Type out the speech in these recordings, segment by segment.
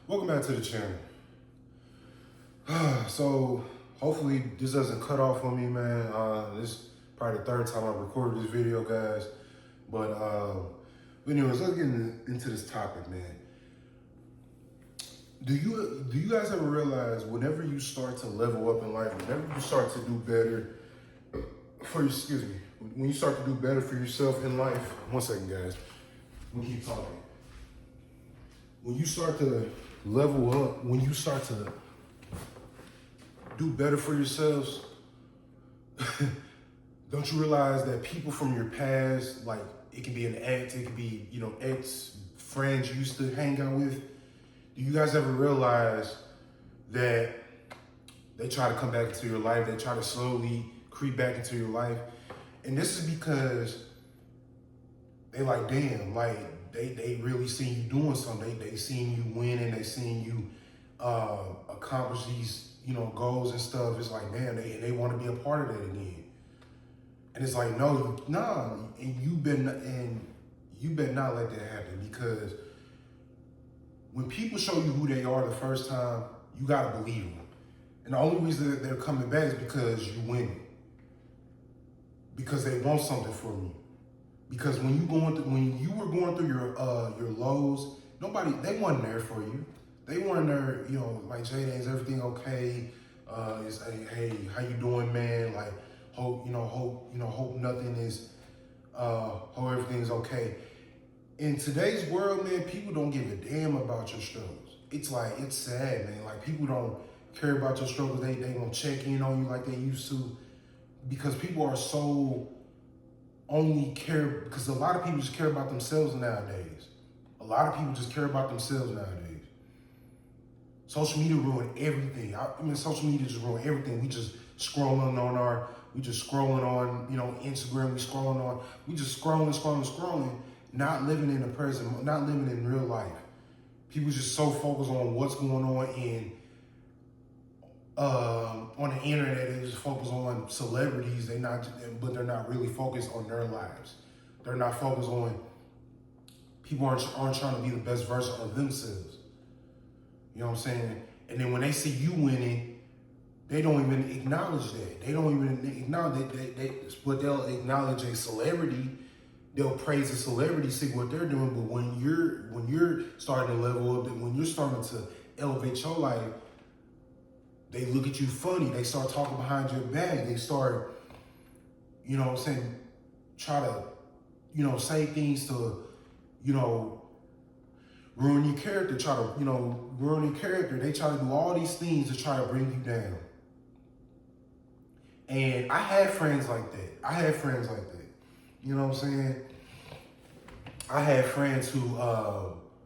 Welcome back to the channel. So hopefully this doesn't cut off on me, man. This is probably the third time I recorded this video, guys. But anyways, let's get into this topic, man. Do you guys ever realize whenever you start to level up in life, whenever you start to do better when you start to do better for yourself in life? One second, guys. We'll keep talking. When you start to level up, when you start to do better for yourselves, don't you realize that people from your past, like it can be an ex, it can be, ex friends you used to hang out with. Do you guys ever realize that they try to come back into your life? They try to slowly creep back into your life. And this is because they like, damn, like they really seen you doing something. They seen you winning. They seen you accomplish these, goals and stuff. It's like, damn, they want to be a part of that again. And it's like, nah, and you better not let that happen, because when people show you who they are the first time, you gotta believe them. And the only reason that they're coming back is because you win. Because they want something from you. Because when you were going through your lows, they wasn't there for you. They weren't there, like, Jayden, is everything okay? Hey, how you doing, man? Like, hope nothing is, hope everything's okay. In today's world, man, people don't give a damn about your struggles. It's sad, man. Like, people don't care about your struggles. They don't check in on you like they used to, because people are so because a lot of people just care about themselves nowadays. A lot of people just care about themselves nowadays. Social media ruined everything. Social media just ruined everything. We just scrolling on Instagram. We just scrolling, not living in the present, not living in real life. People just so focused on what's going on the internet. They just focus on celebrities. But they're not really focused on their lives. They're not focused on, people aren't trying to be the best version of themselves. You know what I'm saying? And then when they see you winning, they don't even acknowledge that. They don't even acknowledge but they'll acknowledge a celebrity. They'll praise a celebrity, see what they're doing. But when you're starting to level up, when you're starting to elevate your life, they look at you funny. They start talking behind your back. They start, try to, say things to, ruin your character, ruin your character. They try to do all these things to try to bring you down. And I had friends like that. You know what I'm saying? I had friends who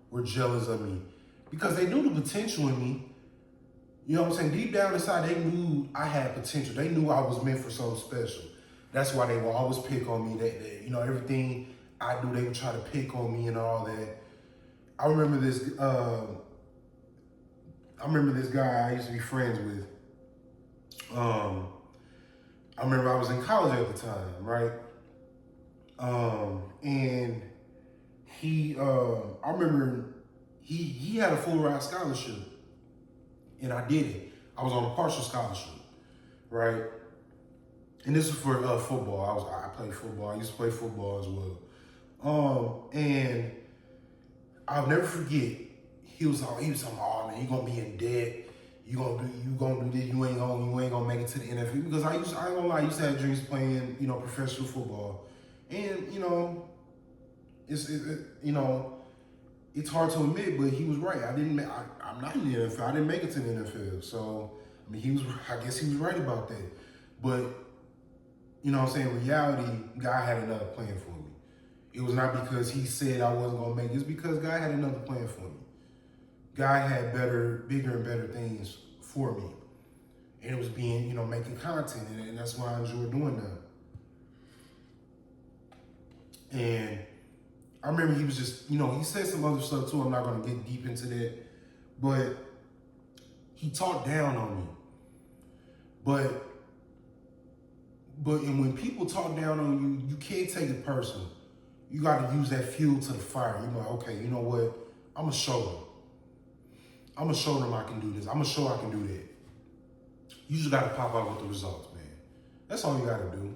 were jealous of me because they knew the potential in me. You know what I'm saying? Deep down inside, they knew I had potential. They knew I was meant for something special. That's why they would always pick on me. Everything I do, they would try to pick on me and all that. I remember this guy I used to be friends with. I remember I was in college at the time, right? And I remember he had a full ride scholarship, and I did it. I was on a partial scholarship, right? And this was for football. I played football. I used to play football as well. And I'll never forget. He was talking, oh man, you gonna be in debt. You gonna do this. You ain't gonna make it to the NFL. Because I ain't gonna lie, I used to have dreams playing, professional football. And it's hard to admit, but he was right. I'm not in the NFL. I didn't make it to the NFL. So I guess he was right about that. But in reality, God had another plan for me. It was not because he said I wasn't gonna make it. It's because God had another plan for me. God had bigger and better things for me. And it was making content, and that's why I enjoy doing that. And I remember he was just, he said some other stuff too. I'm not gonna get deep into that, but he talked down on me. But and when people talk down on you, you can't take it personal. You got to use that fuel to the fire. You're like, okay, you know what? I'm gonna show them. I'm gonna show them I can do this. I'm gonna show I can do that. You just gotta pop out with the results, man. That's all you gotta do.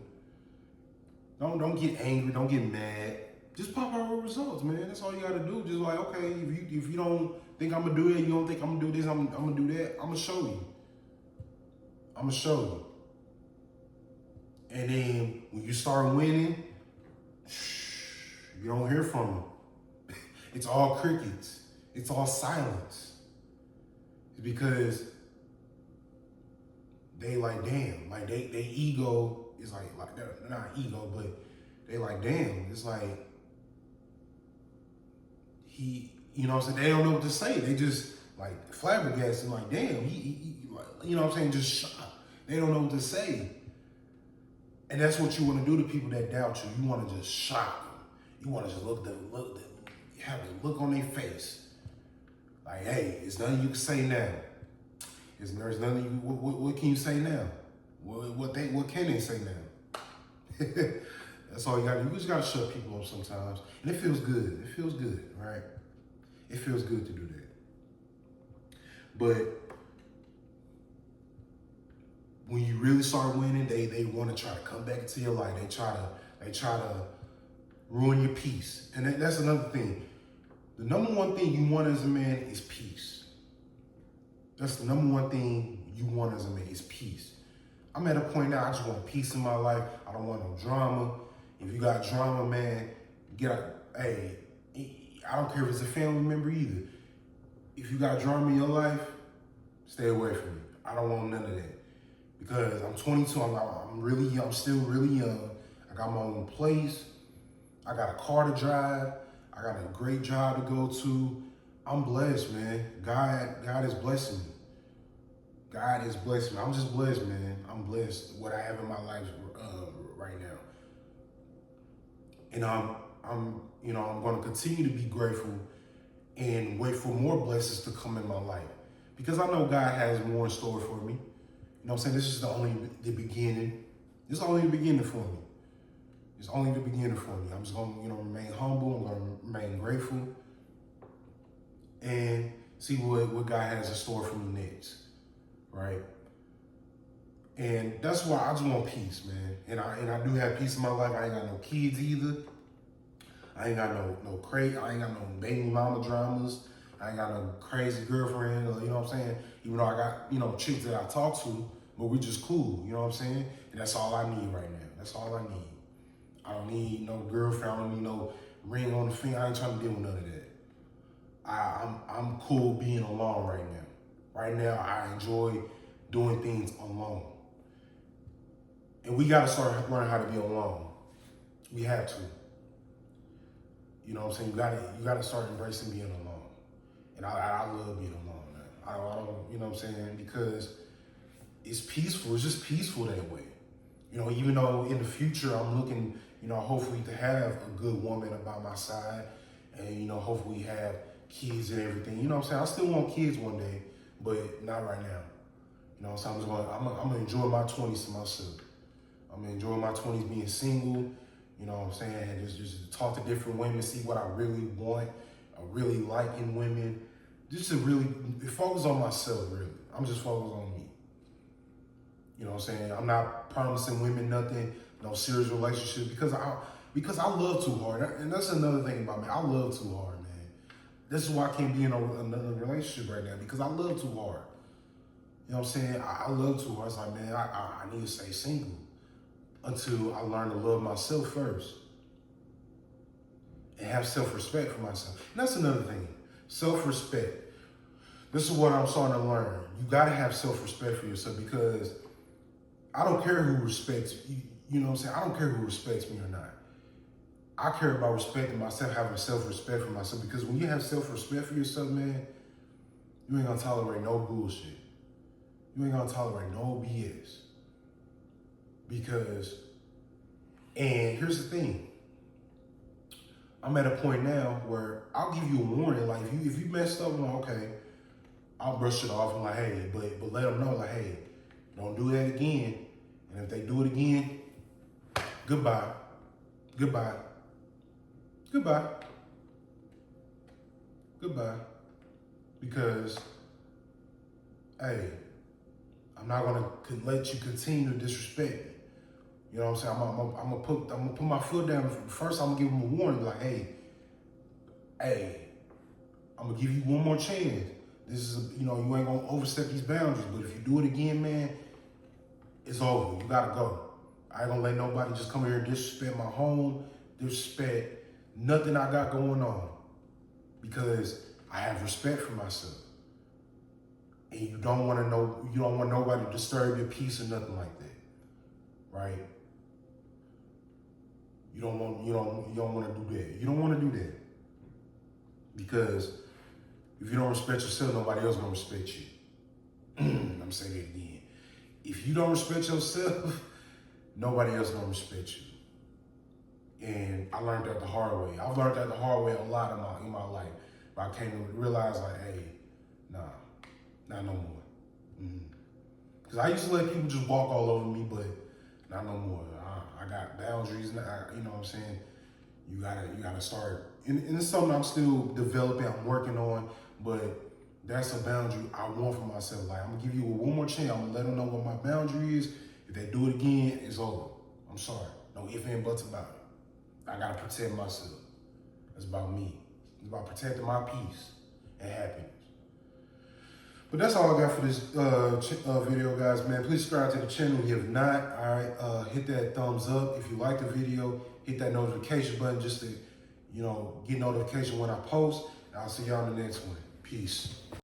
Don't get angry. Don't get mad. Just pop out with results, man. That's all you gotta do. Just like, okay, if you don't think I'm gonna do it, you don't think I'm gonna do this, I'm gonna do that. I'm gonna show you. I'm gonna show you. And then when you start winning, you don't hear from them. It's all crickets. It's all silence. It's because they like, damn, like they ego is like they're not ego, but they like, damn, it's like you know what I'm saying? They don't know what to say. They just like flabbergasted, like, damn, he like, you know what I'm saying? Just shocked. They don't know what to say. And that's what you want to do to people that doubt you. You want to just shock them. You want to just have a look on their face. Like, hey, there's nothing you can say now. There's nothing you, what can you say now? What can they say now? That's all you got to do. You just got to shut people up sometimes. And it feels good. It feels good, right? It feels good to do that. But when you really start winning, they want to try to come back into your life. They try to ruin your peace. And that's another thing. The number one thing you want as a man is peace. That's the number one thing you want as a man is peace. I'm at a point now, I just want peace in my life. I don't want no drama. If you got drama, man, hey, I don't care if it's a family member either. If you got drama in your life, stay away from me. I don't want none of that. Because I'm 22, I'm really young, I'm still really young. I got my own place. I got a car to drive. I got a great job to go to. I'm blessed, man. God is blessing me. God is blessing me. I'm just blessed, man. I'm blessed what I have in my life right now. And I'm going to continue to be grateful and wait for more blessings to come in my life. Because I know God has more in store for me. You know what I'm saying? This is only the beginning. This is only the beginning for me. It's only the beginning for me. I'm just going to, remain humble. I'm going to remain grateful. And see what God has in store for me next. Right? And that's why I just want peace, man. And I do have peace in my life. I ain't got no kids either. I ain't got no crazy. I ain't got no baby mama dramas. I ain't got no crazy girlfriend. You know what I'm saying? Even though I got chicks that I talk to, but we just cool. You know what I'm saying? And that's all I need right now. That's all I need. I don't need no girlfriend. I don't need no ring on the finger. I ain't trying to deal with none of that. I'm cool being alone right now. Right now, I enjoy doing things alone. And we gotta start learning how to be alone. We have to. You know what I'm saying? You gotta start embracing being alone. And I love being alone, man. I don't, you know what I'm saying? Because it's peaceful. It's just peaceful that way. Even though in the future I'm looking, hopefully to have a good woman by my side, and hopefully have kids and everything. You know what I'm saying? I still want kids one day, but not right now. You know what I'm saying? I'm gonna enjoy my 20s to myself. I'm gonna enjoy my 20s being single. You know what I'm saying? And just talk to different women, see what I really want, I really like in women. Just to really focus on myself, really. I'm just focused on me. You know what I'm saying? I'm not promising women nothing, no serious relationship, because I love too hard. And that's another thing about me. I love too hard, man. This is why I can't be in another relationship right now, because I love too hard. You know what I'm saying? I love too hard. It's like, man, I need to stay single until I learn to love myself first and have self-respect for myself. And that's another thing, self-respect. This is what I'm starting to learn. You gotta have self-respect for yourself, because I don't care who respects you. You know what I'm saying? I don't care who respects me or not. I care about respecting myself, having self-respect for myself, because when you have self-respect for yourself, man, you ain't gonna tolerate no bullshit. You ain't gonna tolerate no BS. And here's the thing. I'm at a point now where I'll give you a warning. Like, if you messed up, I'm like, okay, I'll brush it off. I'm like, hey, but let them know, like, hey, don't do that again. And if they do it again, goodbye. Goodbye. Goodbye. Goodbye. Because hey, I'm not gonna let you continue to disrespect me. You know what I'm saying? I'm gonna put my foot down. First, I'm gonna give him a warning, like, hey, I'm gonna give you one more chance. This is, you ain't gonna overstep these boundaries, but if you do it again, man, it's over. You gotta go. I ain't gonna let nobody just come here and disrespect my home, disrespect nothing I got going on, because I have respect for myself. And you don't want nobody to disturb your peace or nothing like that, right? You don't want to do that. You don't want to do that, because if you don't respect yourself, nobody else gonna respect you. I'm saying it again. If you don't respect yourself, nobody else gonna respect you. And I learned that the hard way. I've learned that the hard way a lot in my life. But I came to realize, like, hey, nah, not no more. Because I used to let people just walk all over me, but not no more. I got boundaries now. You know what I'm saying? You gotta start. And it's something I'm still developing. I'm working on, but that's a boundary I want for myself. Like, I'm gonna give you one more chance. I'm gonna let them know what my boundary is. If they do it again, it's over. I'm sorry. No ifs and buts about it. I gotta protect myself. It's about me. It's about protecting my peace and happiness. But that's all I got for this video, guys, man. Please subscribe to the channel if you have not. All right, hit that thumbs up if you like the video. Hit that notification button just to, get notification when I post. And I'll see y'all in the next one. Peace.